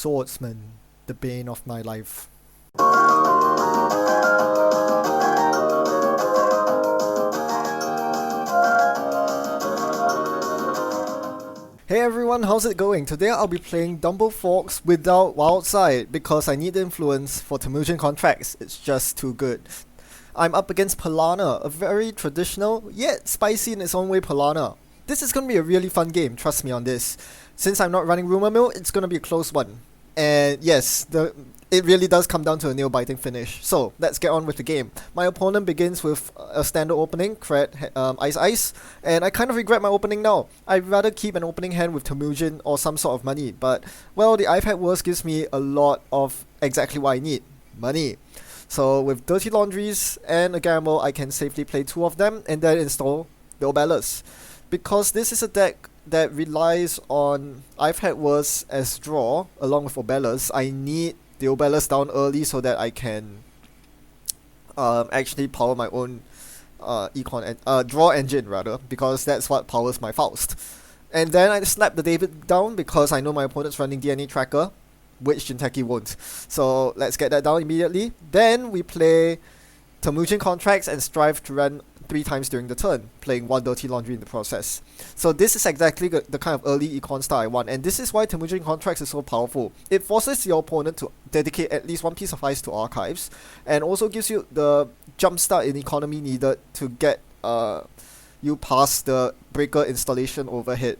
swordsman, the bane of my life. Hey everyone, how's it going? Today I'll be playing Dumble Forks without Wildside because I need the influence for Temujin contracts. It's just too good. I'm up against Polana, a very traditional yet spicy in its own way Polana. This is going to be a really fun game, trust me on this. Since I'm not running Rumor Mill, it's going to be a close one. And yes, it really does come down to a nail-biting finish. So, let's get on with the game. My opponent begins with a standard opening, Cred, Ice Ice, and I kind of regret my opening now. I'd rather keep an opening hand with Temujin or some sort of money, but, well, the I've Had Worse gives me a lot of exactly what I need. Money. So, with Dirty Laundries and a Gamble, I can safely play two of them and then install the Obelus. Because this is a deck that relies on I've Had Worse as draw along with Obelus, I need the Obelus down early so that I can actually power my own draw engine rather, because that's what powers my Faust. And then I slap the David down because I know my opponent's running DNA Tracker, which Jinteki won't. So let's get that down immediately. Then we play Temujin Contracts and strive to run 3 times during the turn, playing 1 Dirty Laundry in the process. So this is exactly the kind of early econ style I want, and this is why Temujin Contracts is so powerful. It forces your opponent to dedicate at least 1 piece of ice to archives, and also gives you the jumpstart in economy needed to get you past the breaker installation overhead.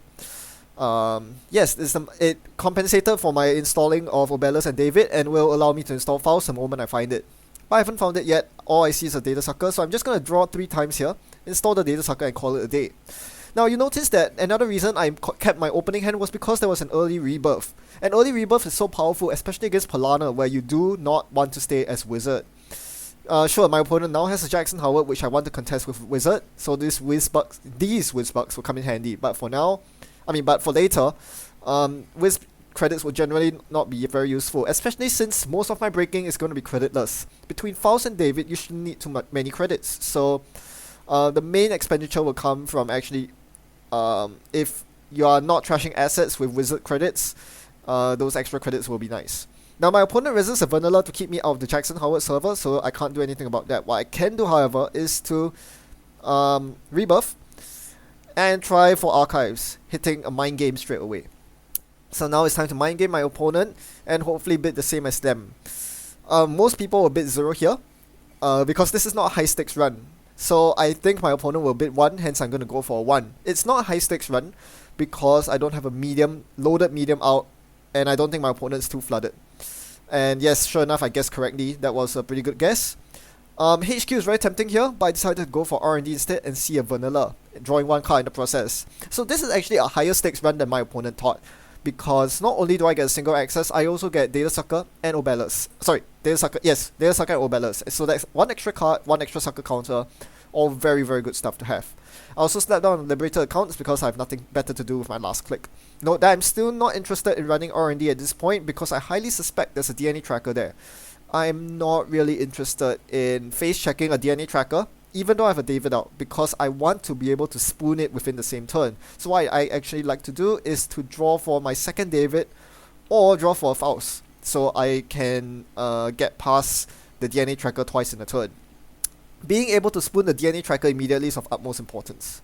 Yes, it compensated for my installing of Obelus and David, and will allow me to install Faust the moment I find it. But I haven't found it yet. All I see is a Data Sucker, so I'm just going to draw 3 times here, install the Data Sucker and call it a day. Now you notice that another reason I kept my opening hand was because there was an early rebirth. An early rebirth is so powerful, especially against Polana, where you do not want to stay as Wizard. Sure, my opponent now has a Jackson Howard, which I want to contest with Wizard, so these Whizbucks will come in handy. But for later, Wiz credits will generally not be very useful, especially since most of my breaking is going to be creditless. Between Faust and David, you shouldn't need too many credits, so the main expenditure will come from actually, if you are not trashing assets with Wizard credits, those extra credits will be nice. Now my opponent resists a vanilla to keep me out of the Jackson Howard server, so I can't do anything about that. What I can do, however, is to rebuff and try for archives, hitting a mind game straight away. So now it's time to mind game my opponent and hopefully bid the same as them. Most people will bid 0 here, because this is not a high stakes run. So I think my opponent will bid 1, hence I'm going to go for a 1. It's not a high stakes run because I don't have a loaded medium out, and I don't think my opponent's too flooded. And yes, sure enough, I guessed correctly. That was a pretty good guess. HQ is very tempting here, but I decided to go for R&D instead and see a vanilla, drawing 1 card in the process. So this is actually a higher stakes run than my opponent thought, because not only do I get a single access, I also get Data Sucker and Obelus. Sorry, Data Sucker and Obelus. So that's 1 extra card, 1 extra Sucker counter, all very, very good stuff to have. I also slap down on Liberator accounts because I have nothing better to do with my last click. Note that I'm still not interested in running R&D at this point because I highly suspect there's a DNA tracker there. I'm not really interested in face checking a DNA tracker, even though I have a David out, because I want to be able to spoon it within the same turn. So what I actually like to do is to draw for my second David or draw for a Faust, so I can get past the DNA tracker twice in a turn. Being able to spoon the DNA tracker immediately is of utmost importance.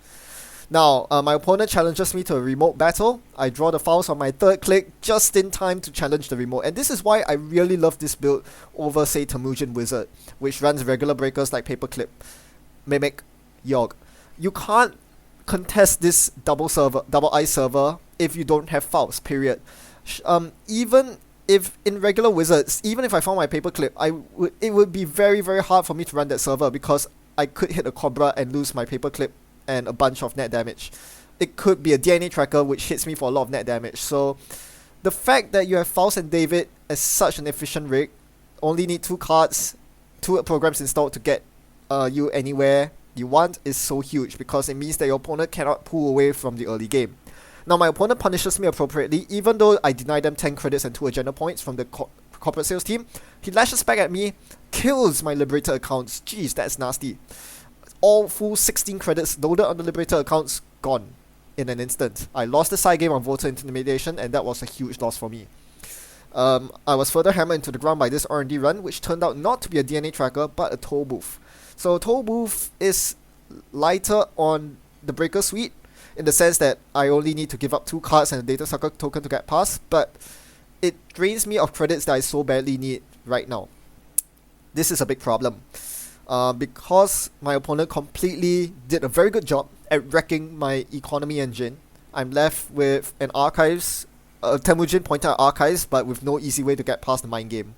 Now, my opponent challenges me to a remote battle. I draw the Faust on my 3rd click just in time to challenge the remote. And this is why I really love this build over, say, Temujin Wizard, which runs regular breakers like Paperclip, Mimic, Yogg. You can't contest this double ice server if you don't have Faust, period. Even if in regular Wizards, even if I found my Paperclip, it would be very, very hard for me to run that server because I could hit a Cobra and lose my Paperclip and a bunch of net damage. It could be a DNA tracker which hits me for a lot of net damage. So the fact that you have Faust and David as such an efficient rig, only need 2 cards, 2 programs installed to get you anywhere you want, is so huge because it means that your opponent cannot pull away from the early game. Now my opponent punishes me appropriately, even though I deny them 10 credits and 2 agenda points from the corporate sales team. He lashes back at me, kills my Liberator accounts. Jeez, that's nasty. All full 16 credits loaded on the Liberator accounts, gone in an instant. I lost the side game on voter intimidation, and that was a huge loss for me. I was further hammered into the ground by this R&D run, which turned out not to be a DNA tracker, but a toll booth. So toll booth is lighter on the breaker suite, in the sense that I only need to give up 2 cards and a data sucker token to get past, but it drains me of credits that I so badly need right now. This is a big problem. Because my opponent completely did a very good job at wrecking my economy engine, I'm left with an archives, Temujin pointer archives, but with no easy way to get past the mind game.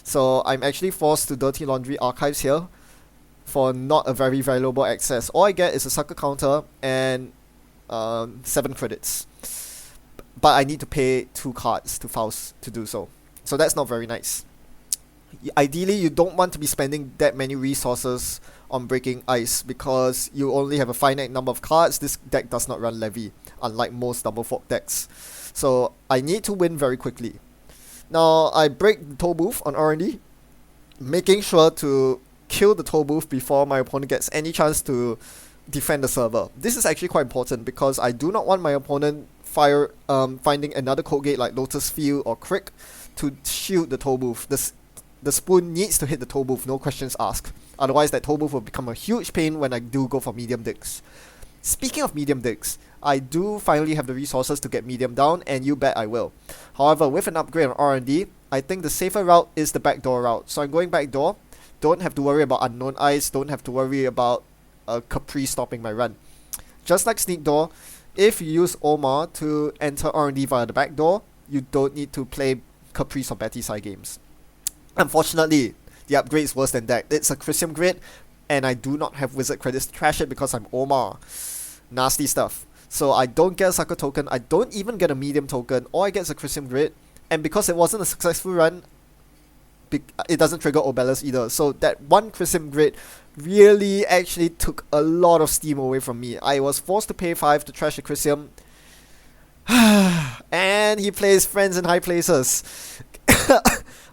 So I'm actually forced to dirty laundry archives here for not a very valuable access. All I get is a sucker counter and 7 credits. But I need to pay 2 cards to Faust to do so. So that's not very nice. Ideally, you don't want to be spending that many resources on breaking ice because you only have a finite number of cards. This deck does not run Levy, unlike most double fork decks. So I need to win very quickly. Now I break the toll booth on R&D, making sure to kill the toll booth before my opponent gets any chance to defend the server. This is actually quite important because I do not want my opponent finding another code gate like Lotus Field or Crick to shield the toll booth. The spoon needs to hit the toll booth, no questions asked. Otherwise, that toll booth will become a huge pain when I do go for medium digs. Speaking of medium digs, I do finally have the resources to get medium down, and you bet I will. However, with an upgrade on R&D, I think the safer route is the backdoor route. So I'm going backdoor. Don't have to worry about unknown ice, don't have to worry about Capri stopping my run. Just like Sneak Door, if you use Omar to enter R&D via the backdoor, you don't need to play Caprice or Betty side games. Unfortunately, the upgrade is worse than that. It's a Chrysium grid, and I do not have wizard credits to trash it because I'm Omar. Nasty stuff. So I don't get a sucker token, I don't even get a medium token, all I get is a Chrysium grid, and because it wasn't a successful run, it doesn't trigger Obelus either. So that one Chrysium grid really actually took a lot of steam away from me. I was forced to pay 5 to trash a Chrysium. And he plays friends in high places.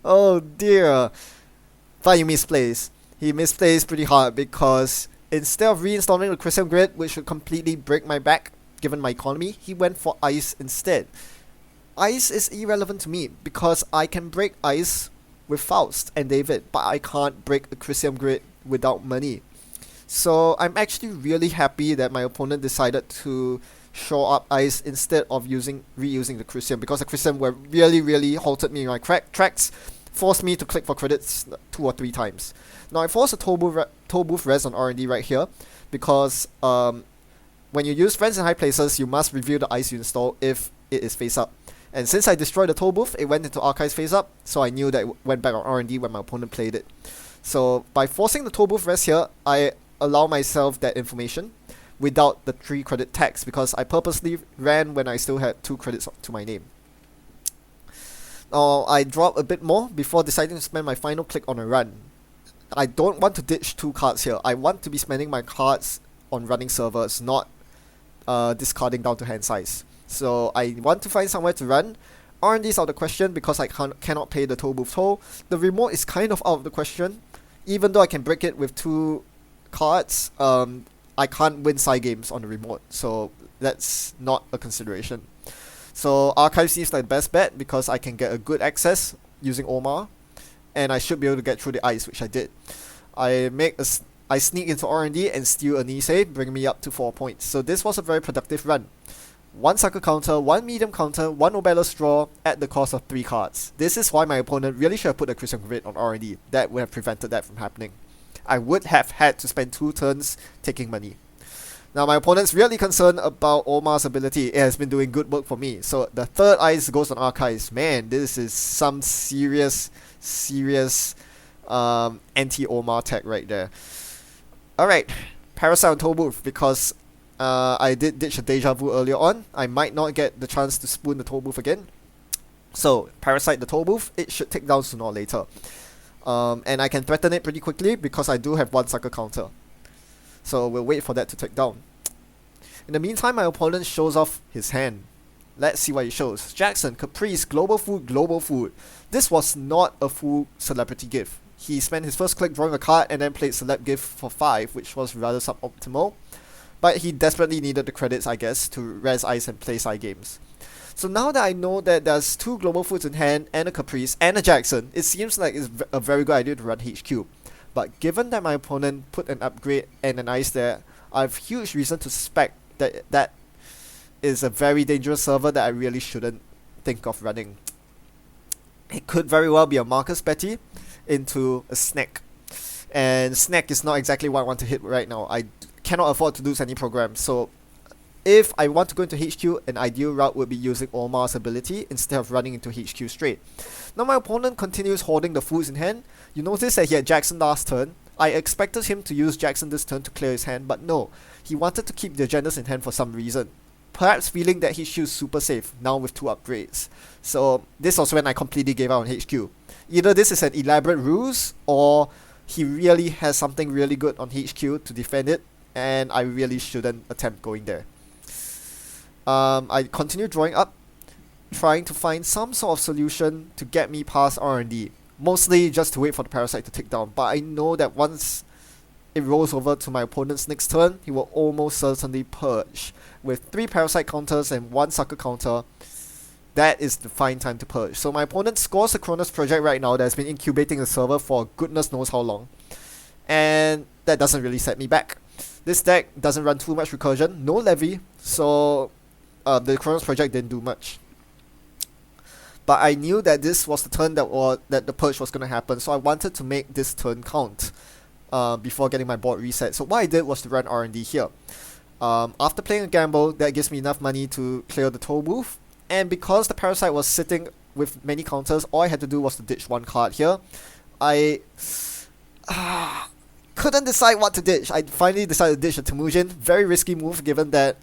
Oh dear. But he misplays. He misplays pretty hard because instead of reinstalling the Chrysium grid, which would completely break my back given my economy, he went for ice instead. Ice is irrelevant to me because I can break ice with Faust and David, but I can't break a Chrysium grid without money. So I'm actually really happy that my opponent decided to shore up ice instead of reusing the Chrysium, because the Chrysium were really halted me in my tracks, forced me to click for credits 2 or 3 times. Now I forced a toll booth res on R&D right here because when you use friends in high places, you must review the ice you install if it is face up. And since I destroyed the toll booth, it went into archives face up, so I knew that it went back on R&D when my opponent played it. So by forcing the toll booth res here, I allow myself that information without the 3 credit tax, because I purposely ran when I still had 2 credits to my name. Now I drop a bit more before deciding to spend my final click on a run. I don't want to ditch 2 cards here. I want to be spending my cards on running servers, not discarding down to hand size. So I want to find somewhere to run. R&D is out of the question because I cannot pay the toll booth toll. The remote is kind of out of the question. Even though I can break it with 2 cards, I can't win side games on the remote, so that's not a consideration. So Archive seems like the best bet because I can get a good access using Omar, and I should be able to get through the ice, which I did. I sneak into R&D and steal a Nisei, bringing me up to 4 points. So this was a very productive run. 1 sucker counter, 1 medium counter, 1 Obelus draw at the cost of 3 cards. This is why my opponent really should have put a Chrysium grid on R&D. That would have prevented that from happening. I would have had to spend 2 turns taking money. Now my opponent's really concerned about Omar's ability. It has been doing good work for me. So the 3rd ice goes on archives. Man, this is some serious anti-Omar tech right there. Alright, Parasite on toll booth because I did ditch a Deja Vu earlier on. I might not get the chance to spoon the toll booth again. So, Parasite the toll booth, it should take down sooner or later. And I can threaten it pretty quickly because I do have 1 sucker counter. So we'll wait for that to take down. In the meantime, my opponent shows off his hand. Let's see what he shows. Jackson, Caprice, Global Food. This was not a full celebrity gift. He spent his first click drawing a card and then played Celeb Gift for 5, which was rather suboptimal. But he desperately needed the credits, I guess, to res ice and play side games. So now that I know that there's 2 global foods in hand and a Caprice and a Jackson, it seems like it's a very good idea to run HQ. But given that my opponent put an upgrade and an ice there, I have huge reason to suspect that that is a very dangerous server that I really shouldn't think of running. It could very well be a Marcus Betty into a Snack. And Snack is not exactly what I want to hit right now. I cannot afford to lose any programs. So if I want to go into HQ, an ideal route would be using Omar's ability instead of running into HQ straight. Now my opponent continues hoarding the foods in hand. You notice that he had Jackson last turn. I expected him to use Jackson this turn to clear his hand, but no. He wanted to keep the agendas in hand for some reason. Perhaps feeling that his shield's super safe, now with 2 upgrades. So this was when I completely gave out on HQ. Either this is an elaborate ruse, or he really has something really good on HQ to defend it, and I really shouldn't attempt going there. I continue drawing up, trying to find some sort of solution to get me past R&D. Mostly just to wait for the Parasite to tick down, but I know that once it rolls over to my opponent's next turn, he will almost certainly purge. With 3 Parasite counters and 1 Sucker counter, that is the fine time to purge. So my opponent scores a Cronus project right now that has been incubating the server for goodness knows how long. And that doesn't really set me back. This deck doesn't run too much recursion, no levy, so the Cronus project didn't do much. But I knew that this was the turn that the purge was going to happen, so I wanted to make this turn count before getting my board reset. So what I did was to run R&D here. After playing a gamble, that gives me enough money to clear the toll booth. And because the Parasite was sitting with many counters, all I had to do was to ditch 1 card here. I couldn't decide what to ditch. I finally decided to ditch the Temujin. Very risky move given that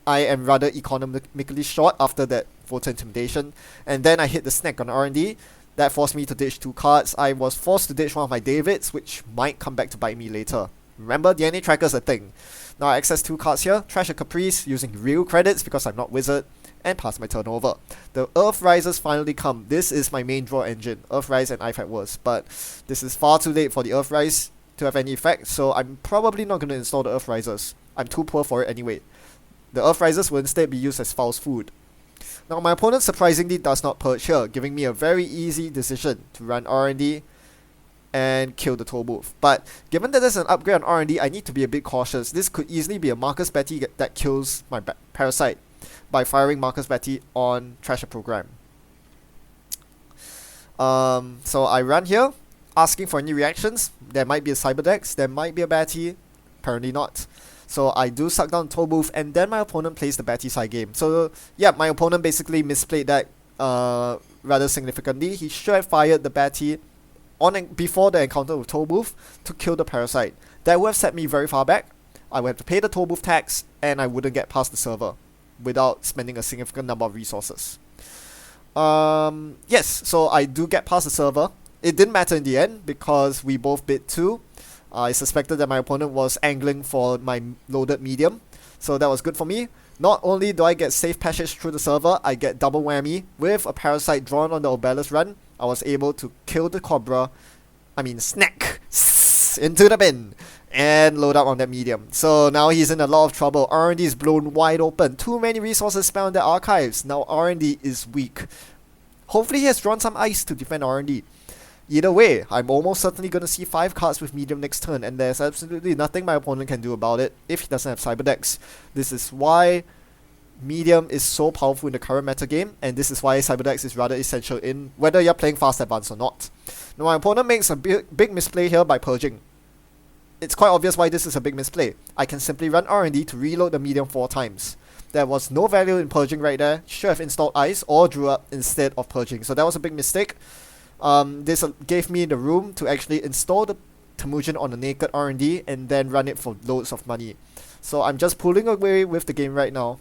I am rather economically short after that Voter Intimidation. And then I hit the Snack on R&D. That forced me to ditch 2 cards. I was forced to ditch one of my Davids, which might come back to bite me later. Remember, DNA Tracker's a thing. Now I access 2 cards here, trash a Caprice using real credits because I'm not Wizard, and pass my turn over. The Earth Rises finally come. This is my main draw engine, Earth Rise and IFAC Worst, but this is far too late for the Earth Rise to have any effect, so I'm probably not going to install the Earth Rises. I'm too poor for it anyway. The Earth Rises will instead be used as false food. Now my opponent surprisingly does not purge here, giving me a very easy decision to run R&D and kill the toll booth. But given that there's an upgrade on R&D, I need to be a bit cautious. This could easily be a Marcus Betty that kills my Parasite by firing Marcus Betty on Treasure Program. So I run here, asking for any reactions. There might be a Cyberdex, there might be a Betty, apparently not. So I do suck down the toll booth, and then my opponent plays the Betty side game. So yeah, my opponent basically misplayed that rather significantly. He should have fired the Betty before the encounter with toll booth to kill the Parasite. That would have set me very far back. I would have to pay the toll booth tax, and I wouldn't get past the server without spending a significant number of resources. Yes, so I do get past the server. It didn't matter in the end because we both bid 2. I suspected that my opponent was angling for my loaded medium, so that was good for me. Not only do I get safe passage through the server, I get double whammy. With a Parasite drawn on the Obelisk run, I was able to kill the Cobra, Snack, into the bin, and load up on that medium. So now he's in a lot of trouble. R&D is blown wide open. Too many resources spent on the archives. Now R&D is weak. Hopefully he has drawn some ice to defend R&D. Either way, I'm almost certainly going to see 5 cards with medium next turn, and there's absolutely nothing my opponent can do about it if he doesn't have Cyberdex. This is why medium is so powerful in the current meta game, and this is why Cyberdex is rather essential in whether you're playing fast advance or not. Now my opponent makes a big misplay here by purging. It's quite obvious why this is a big misplay. I can simply run R&D to reload the medium 4 times. There was no value in purging right there. Should have installed ice or drew up instead of purging, so that was a big mistake. This gave me the room to actually install the Temujin on a naked R&D and then run it for loads of money. So I'm just pulling away with the game right now.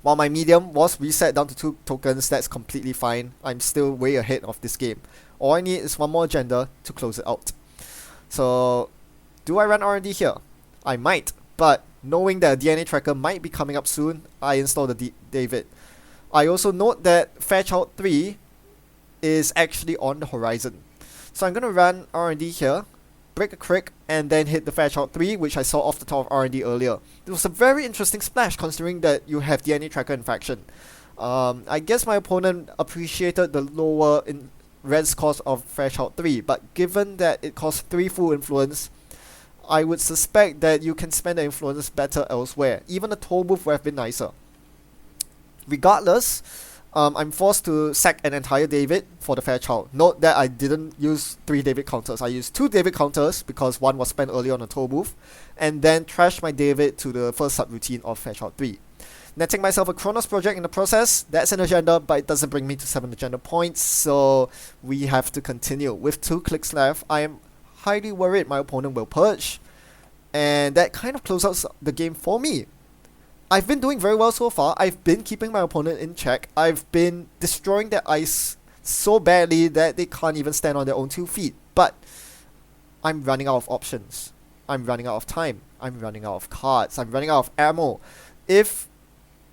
While my medium was reset down to 2 tokens, that's completely fine. I'm still way ahead of this game. All I need is 1 more agenda to close it out. So, do I run R&D here? I might, but knowing that a DNA tracker might be coming up soon, I install the David. I also note that Fairchild 3 is actually on the horizon. So I'm going to run R&D here break a crick, and then hit the Fairchild 3, which I saw off the top of R&D earlier. It was a very interesting splash considering that you have DNA Tracker in faction. I guess my opponent appreciated the lower in red's cost of Fairchild 3, but given that it costs 3 full influence, I would suspect that you can spend the influence better elsewhere. Even the toll booth would have been nicer. Regardless, I'm forced to sack an entire David for the Fairchild. Note that I didn't use 3 David counters. I used 2 David counters because one was spent earlier on the toll booth, and then trashed my David to the first subroutine of Fairchild 3. Netting myself a Kronos project in the process. That's an agenda, but it doesn't bring me to 7 agenda points, so we have to continue. With 2 clicks left, I am highly worried my opponent will purge, and that kind of closes out the game for me. I've been doing very well so far. I've been keeping my opponent in check. I've been destroying their ice so badly that they can't even stand on their own 2 feet. But I'm running out of options. I'm running out of time. I'm running out of cards. I'm running out of ammo. If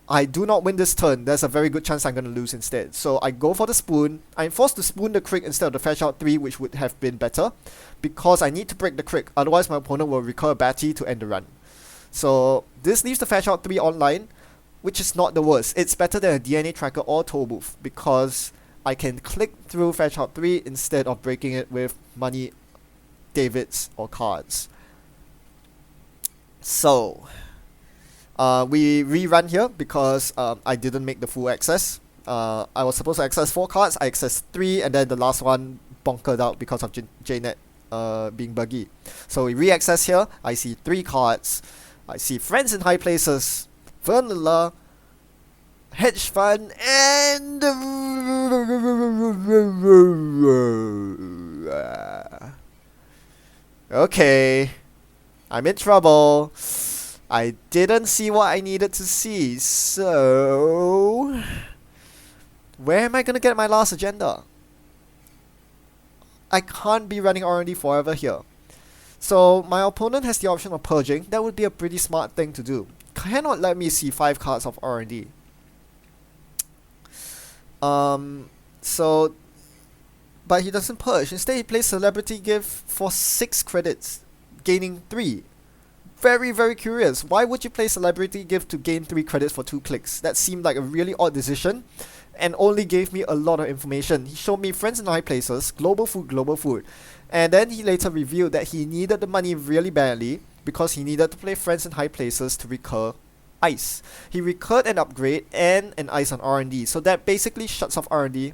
I do not win this turn, there's a very good chance I'm going to lose instead. So I go for the spoon. I'm forced to spoon the crick instead of the Fairchild 3, which would have been better, because I need to break the crick. Otherwise my opponent will recur a Batty to end the run. So this leaves the Fairchild 3 online, which is not the worst. It's better than a DNA Tracker or toll booth, because I can click through Fairchild 3 instead of breaking it with money, Davids, or cards. So we rerun here because I didn't make the full access. I was supposed to access 4 cards, I accessed 3, and then the last one bonkered out because of JNet being buggy. So we re-access here, I see 3 cards. I see Friends in High Places, Vanilla, Hedge Fund, and okay, I'm in trouble. I didn't see what I needed to see, so where am I gonna get my last agenda? I can't be running R&D forever here. So my opponent has the option of purging. That would be a pretty smart thing to do. Cannot let me see 5 cards of R&D. But he doesn't purge. Instead he plays Celebrity Gift for 6 credits, gaining 3. Very, very curious. Why would you play Celebrity Gift to gain 3 credits for 2 clicks? That seemed like a really odd decision, and only gave me a lot of information. He showed me Friends in High Places, global food, and then he later revealed that he needed the money really badly because he needed to play Friends in High Places to recur ice. He recurred an upgrade and an ice on R&D, so that basically shuts off R&D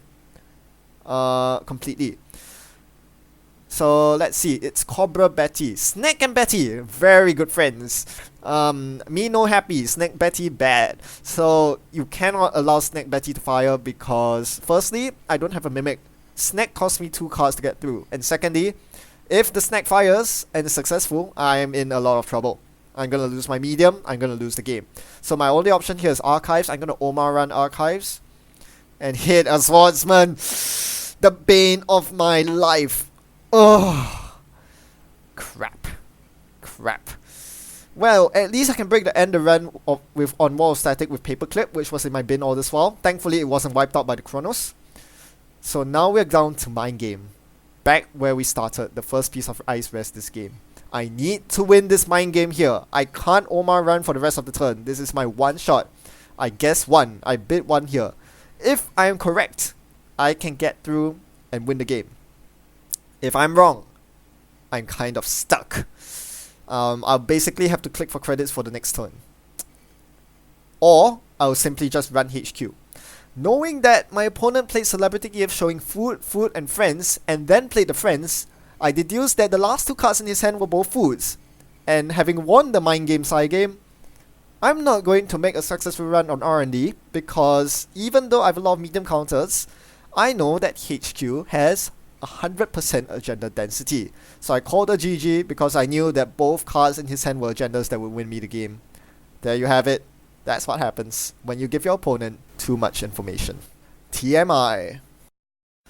completely. So let's see, it's Cobra Betty. Snack and Betty, very good friends. Me no happy, Snack Betty bad. So you cannot allow Snack Betty to fire because firstly, I don't have a Mimic. Snack costs me 2 cards to get through. And secondly, if the Snack fires and is successful, I am in a lot of trouble. I'm gonna lose my medium, I'm gonna lose the game. So my only option here is Archives. I'm gonna Omar run Archives and hit a Swordsman. The bane of my life. Oh, crap. Well, at least I can break the end of run with on wall static with Paperclip, which was in my bin all this while. Thankfully, it wasn't wiped out by the Kronos. So now we're down to Mind Game. Back where we started, the first piece of ice rest this game. I need to win this Mind Game here. I can't Omar run for the rest of the turn. This is my one shot. I guess 1. I bid 1 here. If I am correct, I can get through and win the game. If I'm wrong, I'm kind of stuck. I'll basically have to click for credits for the next turn. Or I'll simply just run HQ. Knowing that my opponent played Celebrity Gift showing food, and friends, and then played the friends, I deduced that the last 2 cards in his hand were both foods. And having won the Mind Game side game, I'm not going to make a successful run on R&D because even though I have a lot of medium counters, I know that HQ has 100% agenda density. So I called a GG because I knew that both cards in his hand were agendas that would win me the game. There you have it. That's what happens when you give your opponent too much information. TMI.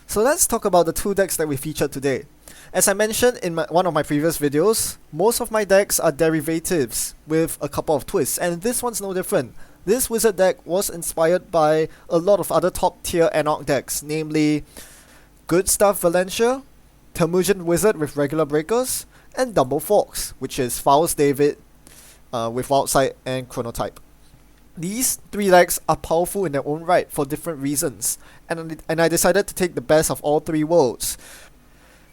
So let's talk about the 2 decks that we featured today. As I mentioned in one of my previous videos, most of my decks are derivatives with a couple of twists, and this one's no different. This wizard deck was inspired by a lot of other top tier Anarch decks, namely Good Stuff Valencia, Termusian Wizard with regular breakers, and Dumble Fox, which is Faust David with Wildsight and Chronotype. These 3 decks are powerful in their own right for different reasons, and I decided to take the best of all 3 worlds.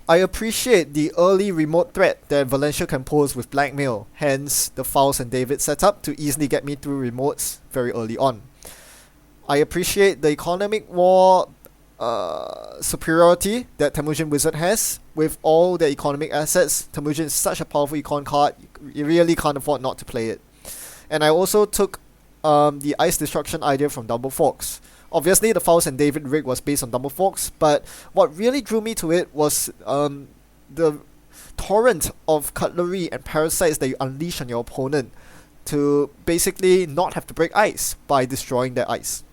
I appreciate the early remote threat that Valencia can pose with Blackmail, hence the Faust and David setup to easily get me through remotes very early on. I appreciate the economic war superiority that Temujin Wizard has. With all the economic assets, Temujin is such a powerful econ card, you really can't afford not to play it. And I also took the Ice Destruction idea from Dumble Fox. Obviously, the Faust and David rig was based on Dumble Fox, but what really drew me to it was the torrent of cutlery and parasites that you unleash on your opponent to basically not have to break ice by destroying their ice.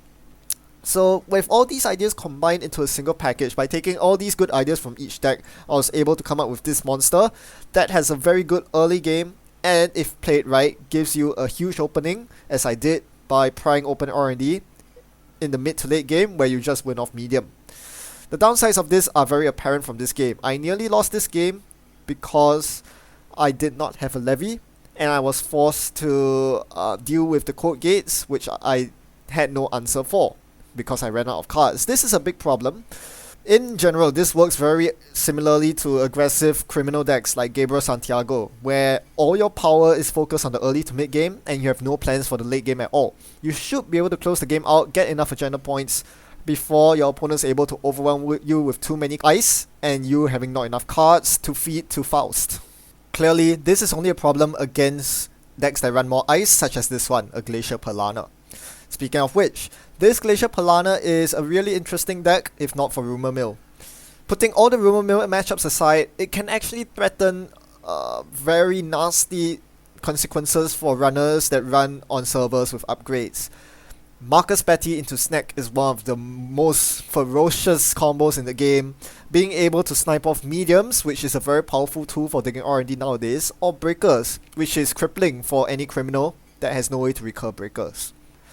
So with all these ideas combined into a single package, by taking all these good ideas from each deck, I was able to come up with this monster that has a very good early game, and if played right, gives you a huge opening, as I did by prying open R&D in the mid to late game where you just win off medium. The downsides of this are very apparent from this game. I nearly lost this game because I did not have a levy, and I was forced to deal with the code gates, which I had no answer for, because I ran out of cards. This is a big problem. In general, this works very similarly to aggressive criminal decks like Gabriel Santiago, where all your power is focused on the early to mid game and you have no plans for the late game at all. You should be able to close the game out, get enough agenda points before your opponent is able to overwhelm you with too many ice and you having not enough cards to feed to Faust. Clearly, this is only a problem against decks that run more ice, such as this one, a Glacier Polana. Speaking of which, this Glacier Polana is a really interesting deck, if not for Rumor Mill. Putting all the Rumor Mill matchups aside, it can actually threaten very nasty consequences for runners that run on servers with upgrades. Marcus Betty into Snack is one of the most ferocious combos in the game, being able to snipe off mediums, which is a very powerful tool for digging R&D nowadays, or breakers, which is crippling for any criminal that has no way to recur breakers.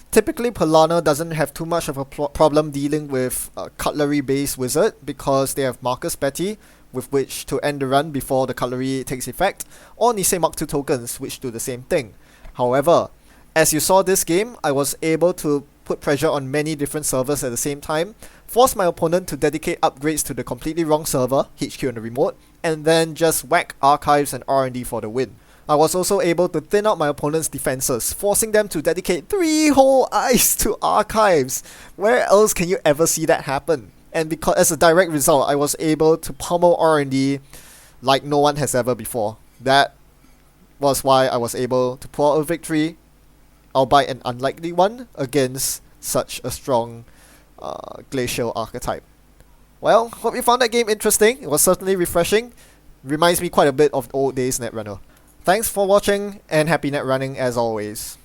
Typically, Polana doesn't have too much of a problem dealing with cutlery-based wizard because they have Marcus Betty, with which to end the run before the cutlery takes effect, or Nisei Mark II tokens, which do the same thing. However, as you saw this game, I was able to put pressure on many different servers at the same time, force my opponent to dedicate upgrades to the completely wrong server, HQ on the remote, and then just whack archives and R&D for the win. I was also able to thin out my opponent's defenses, forcing them to dedicate 3 whole ice to archives. Where else can you ever see that happen? And because as a direct result, I was able to pummel R&D like no one has ever before. That was why I was able to pull out a victory, albeit an unlikely one, against such a strong glacial archetype. Well, hope you found that game interesting. It was certainly refreshing. Reminds me quite a bit of the old days Netrunner. Thanks for watching, and happy net running as always.